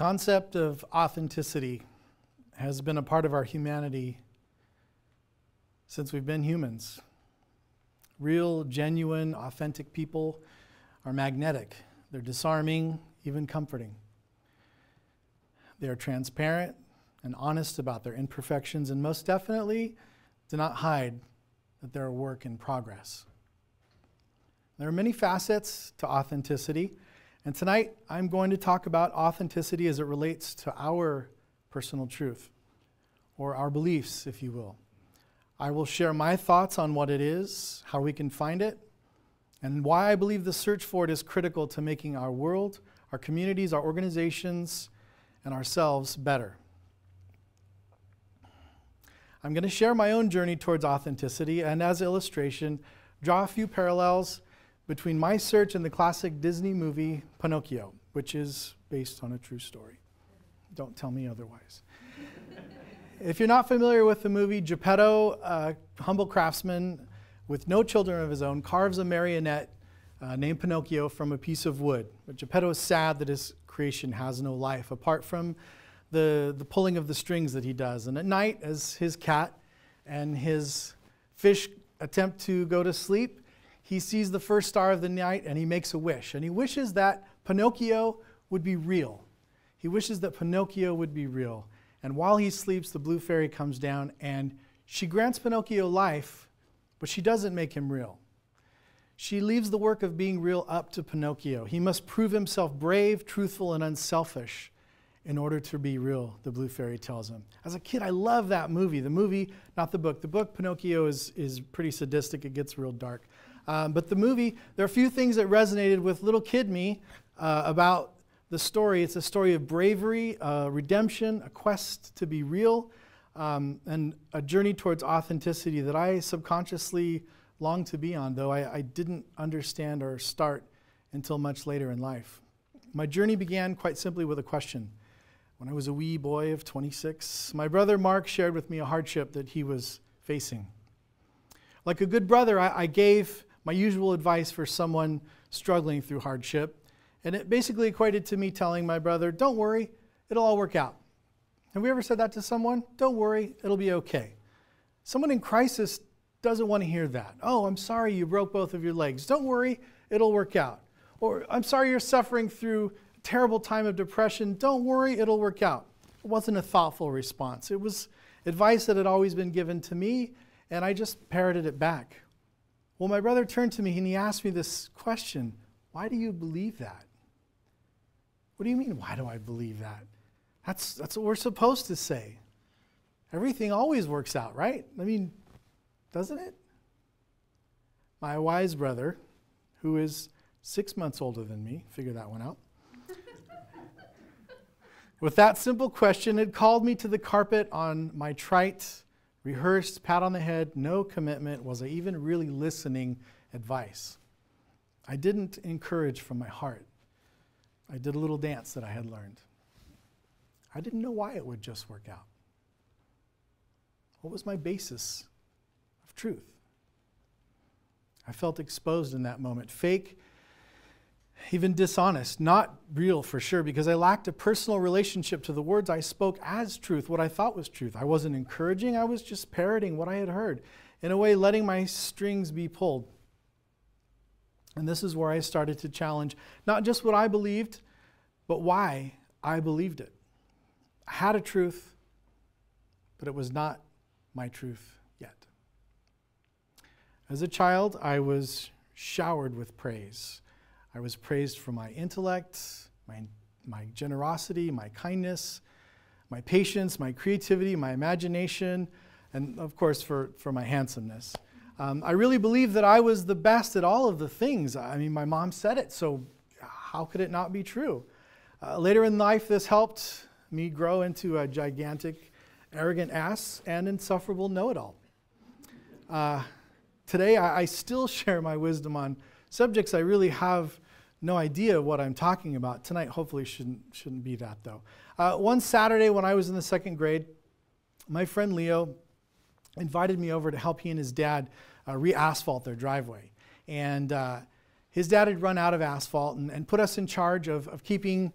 concept of authenticity has been a part of our humanity since we've been humans. Real, genuine, authentic people are magnetic. They're disarming, even comforting. They are transparent and honest about their imperfections, and most definitely do not hide that they're a work in progress. There are many facets to authenticity, and tonight I'm going to talk about authenticity as it relates to our personal truth, or our beliefs, if you will. I will share my thoughts on what it is, how we can find it, and why I believe the search for it is critical to making our world, our communities, our organizations, and ourselves better. I'm going to share my own journey towards authenticity, and as illustration, draw a few parallels between my search and the classic Disney movie Pinocchio, which is based on a true story. Don't tell me otherwise. If you're not familiar with the movie, Geppetto, a humble craftsman with no children of his own, carves a marionette named Pinocchio from a piece of wood. But Geppetto is sad that his creation has no life, apart from the pulling of the strings that he does. And at night, as his cat and his fish attempt to go to sleep, he sees the first star of the night and he makes a wish. And he wishes that Pinocchio would be real. He wishes that Pinocchio would be real. And while he sleeps, the blue fairy comes down and she grants Pinocchio life, but she doesn't make him real. She leaves the work of being real up to Pinocchio. He must prove himself brave, truthful, and unselfish in order to be real, the blue fairy tells him. As a kid, I love that movie. The movie, not the book. The book, Pinocchio, is pretty sadistic. It gets real dark. But the movie, there are a few things that resonated with little kid me about the story. It's a story of bravery, redemption, a quest to be real, and a journey towards authenticity that I subconsciously longed to be on, though I didn't understand or start until much later in life. My journey began quite simply with a question. When I was a wee boy of 26, my brother Mark shared with me a hardship that he was facing. Like a good brother, I gave my usual advice for someone struggling through hardship, and it basically equated to me telling my brother, don't worry, it'll all work out. Have we ever said that to someone? Don't worry, it'll be okay. Someone in crisis doesn't want to hear that. Oh, I'm sorry you broke both of your legs. Don't worry, it'll work out. Or I'm sorry you're suffering through a terrible time of depression. Don't worry, it'll work out. It wasn't a thoughtful response. It was advice that had always been given to me, and I just parroted it back. Well, my brother turned to me and he asked me this question. Why do you believe that? What do you mean, why do I believe that? That's what we're supposed to say. Everything always works out, right? I mean, doesn't it? My wise brother, who is 6 months older than me, figure that one out. With that simple question, it called me to the carpet on my trite, rehearsed, pat on the head, no commitment, was I even really listening advice. I didn't encourage from my heart. I did a little dance that I had learned. I didn't know why it would just work out. What was my basis of truth? I felt exposed in that moment. Fake, even dishonest, not real for sure, because I lacked a personal relationship to the words I spoke as truth, what I thought was truth. I wasn't encouraging, I was just parroting what I had heard. In a way, letting my strings be pulled. And this is where I started to challenge not just what I believed, but why I believed it. I had a truth, but it was not my truth yet. As a child, I was showered with praise. I was praised for my intellect, my generosity, my kindness, my patience, my creativity, my imagination, and of course for my handsomeness. I really believed that I was the best at all of the things. I mean, my mom said it, so how could it not be true? Later in life, this helped me grow into a gigantic, arrogant ass and insufferable know-it-all. Today, I still share my wisdom on subjects I really have no idea what I'm talking about. Tonight, hopefully, shouldn't be that, though. One Saturday when I was in the 2nd grade, my friend Leo invited me over to help he and his dad re-asphalt their driveway. And his dad had run out of asphalt and put us in charge of keeping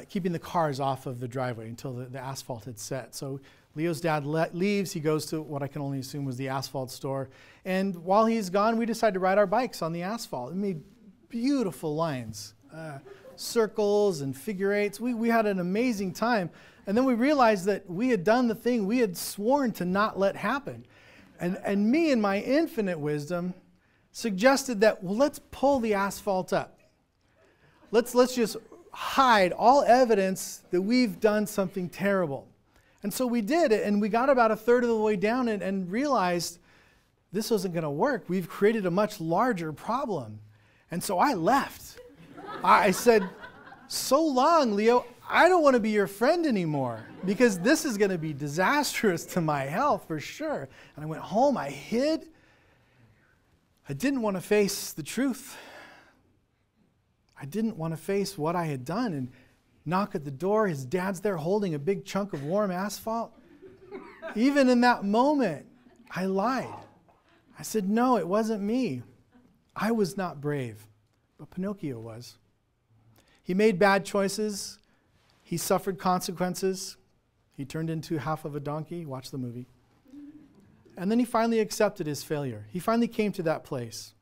keeping the cars off of the driveway until the asphalt had set. So Leo's dad leaves. He goes to what I can only assume was the asphalt store. And while he's gone, we decide to ride our bikes on the asphalt. It made beautiful lines, circles and figure eights. We had an amazing time. And then we realized that we had done the thing we had sworn to not let happen. And me, in my infinite wisdom, suggested that, well, let's pull the asphalt up. Let's just hide all evidence that we've done something terrible. And so we did it, and we got about a third of the way down and realized this wasn't going to work. We've created a much larger problem. And so I left. I said, so long, Leo. I don't want to be your friend anymore because this is going to be disastrous to my health for sure. And I went home. I hid. I didn't want to face the truth. I didn't want to face what I had done and knock at the door. His dad's there holding a big chunk of warm asphalt. Even in that moment, I lied. I said, no, it wasn't me. I was not brave, but Pinocchio was. He made bad choices. He suffered consequences. He turned into half of a donkey. Watch the movie. And then he finally accepted his failure. He finally came to that place.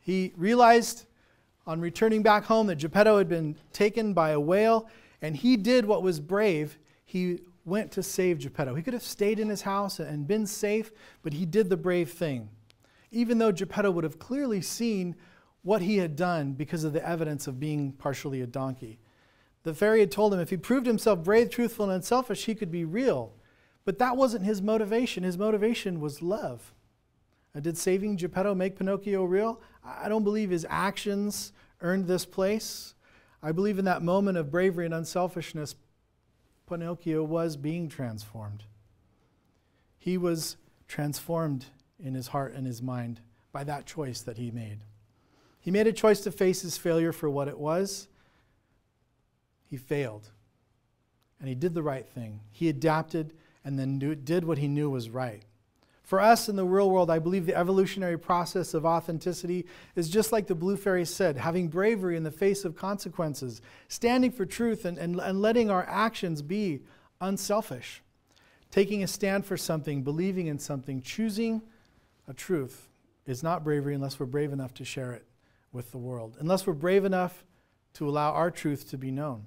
He realized on returning back home that Geppetto had been taken by a whale, and he did what was brave. He went to save Geppetto. He could have stayed in his house and been safe, but he did the brave thing, even though Geppetto would have clearly seen what he had done because of the evidence of being partially a donkey. The fairy had told him if he proved himself brave, truthful, and unselfish, he could be real. But that wasn't his motivation. His motivation was love. Did saving Geppetto make Pinocchio real? I don't believe his actions earned this place. I believe in that moment of bravery and unselfishness, Pinocchio was being transformed. He was transformed in his heart and his mind by that choice that he made. He made a choice to face his failure for what it was. He failed. And he did the right thing. He adapted and then did what he knew was right. For us in the real world, I believe the evolutionary process of authenticity is just like the blue fairy said, having bravery in the face of consequences, standing for truth and letting our actions be unselfish, taking a stand for something, believing in something, choosing a truth is not bravery unless we're brave enough to share it with the world, unless we're brave enough to allow our truth to be known.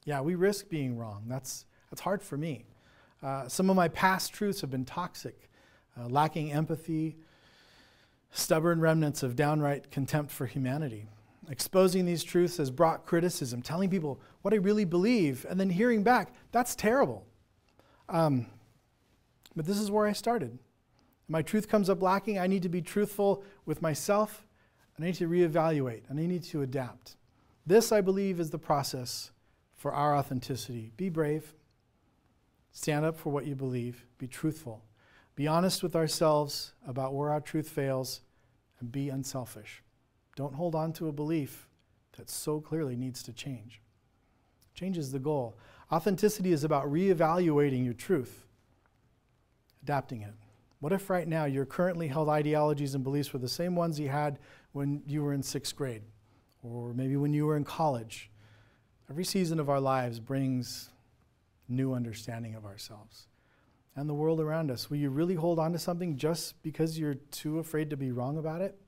Yeah, we risk being wrong. That's hard for me. Some of my past truths have been toxic. Lacking empathy, stubborn remnants of downright contempt for humanity. Exposing these truths has brought criticism, telling people what I really believe, and then hearing back, that's terrible. But this is where I started. My truth comes up lacking. I need to be truthful with myself, and I need to reevaluate, and I need to adapt. This, I believe, is the process for our authenticity. Be brave. Stand up for what you believe. Be truthful. Be honest with ourselves about where our truth fails, and be unselfish. Don't hold on to a belief that so clearly needs to change. Change is the goal. Authenticity is about reevaluating your truth, adapting it. What if right now your currently held ideologies and beliefs were the same ones you had when you were in 6th grade, or maybe when you were in college? Every season of our lives brings new understanding of ourselves and the world around us. Will you really hold on to something just because you're too afraid to be wrong about it?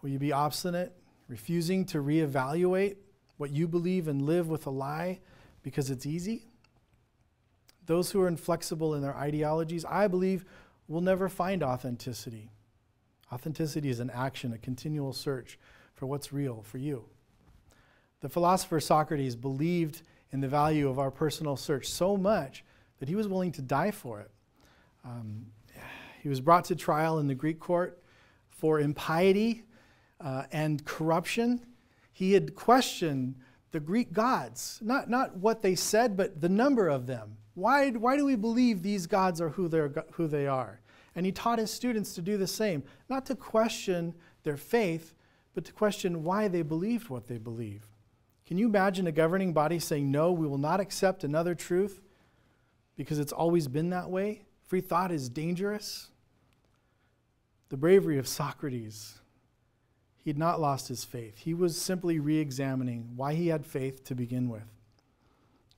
Will you be obstinate, refusing to reevaluate what you believe and live with a lie because it's easy? Those who are inflexible in their ideologies, I believe, will never find authenticity. Authenticity is an action, a continual search for what's real for you. The philosopher Socrates believed in the value of our personal search so much that he was willing to die for it. He was brought to trial in the Greek court for impiety and corruption. He had questioned the Greek gods, not what they said, but the number of them. Why do we believe these gods are who they are? And he taught his students to do the same, not to question their faith, but to question why they believed what they believed. Can you imagine a governing body saying, no, we will not accept another truth because it's always been that way? Free thought is dangerous. The bravery of Socrates. He had not lost his faith. He was simply re-examining why he had faith to begin with.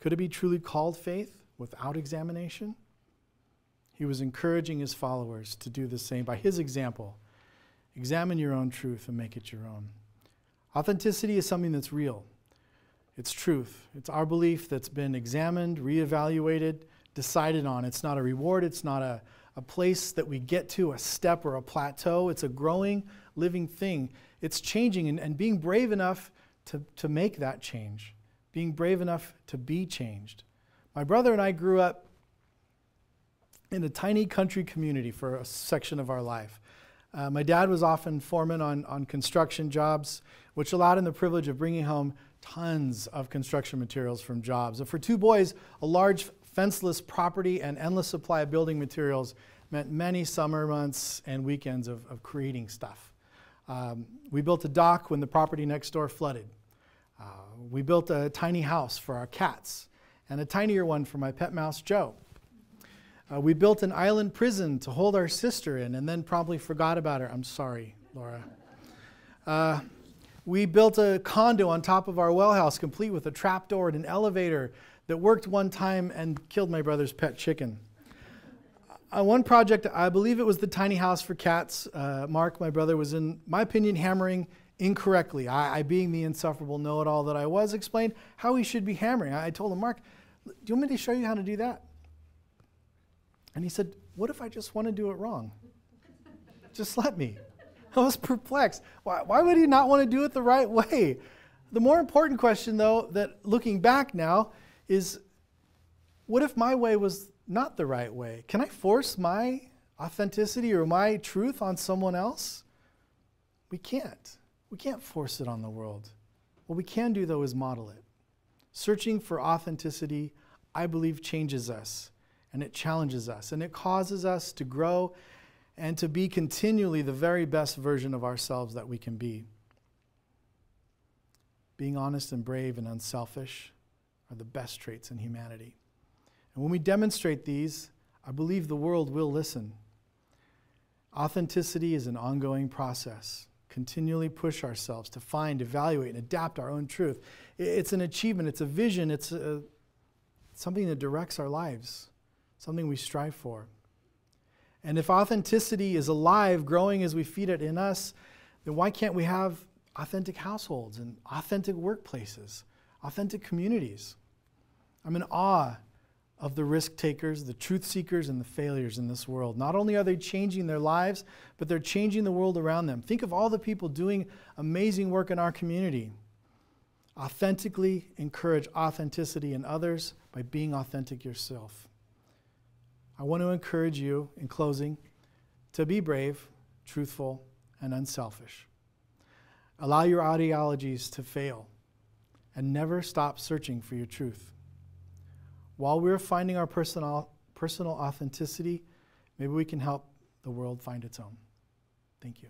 Could it be truly called faith without examination? He was encouraging his followers to do the same by his example. Examine your own truth and make it your own. Authenticity is something that's real. It's truth. It's our belief that's been examined, reevaluated, decided on. It's not a reward. It's not a place that we get to, a step or a plateau. It's a growing, living thing. It's changing and being brave enough to make that change. Being brave enough to be changed. My brother and I grew up in a tiny country community for a section of our life. My dad was often foreman on construction jobs, which allowed him the privilege of bringing home tons of construction materials from jobs. And for two boys, a large fenceless property and endless supply of building materials meant many summer months and weekends of creating stuff. We built a dock when the property next door flooded. We built a tiny house for our cats and a tinier one for my pet mouse, Joe. We built an island prison to hold our sister in and then promptly forgot about her. I'm sorry, Laura. We built a condo on top of our well house, complete with a trapdoor and an elevator that worked one time and killed my brother's pet chicken. One project, I believe it was the tiny house for cats. Mark, my brother, was, in my opinion, hammering incorrectly. I being the insufferable know-it-all that I was, explained how he should be hammering. I told him, Mark, do you want me to show you how to do that? And he said, what if I just want to do it wrong? Just let me. I was perplexed. Why would he not want to do it the right way? The more important question, though, that looking back now is, what if my way was not the right way? Can I force my authenticity or my truth on someone else? We can't. We can't force it on the world. What we can do, though, is model it. Searching for authenticity, I believe, changes us, and it challenges us, and it causes us to grow and to be continually the very best version of ourselves that we can be. Being honest and brave and unselfish are the best traits in humanity. And when we demonstrate these, I believe the world will listen. Authenticity is an ongoing process. Continually push ourselves to find, evaluate, and adapt our own truth. It's an achievement, it's a vision, it's something that directs our lives, something we strive for. And if authenticity is alive, growing as we feed it in us, then why can't we have authentic households and authentic workplaces, authentic communities? I'm in awe of the risk takers, the truth seekers, and the failures in this world. Not only are they changing their lives, but they're changing the world around them. Think of all the people doing amazing work in our community. Authentically encourage authenticity in others by being authentic yourself. I want to encourage you, in closing, to be brave, truthful, and unselfish. Allow your ideologies to fail, and never stop searching for your truth. While we're finding our personal authenticity, maybe we can help the world find its own. Thank you.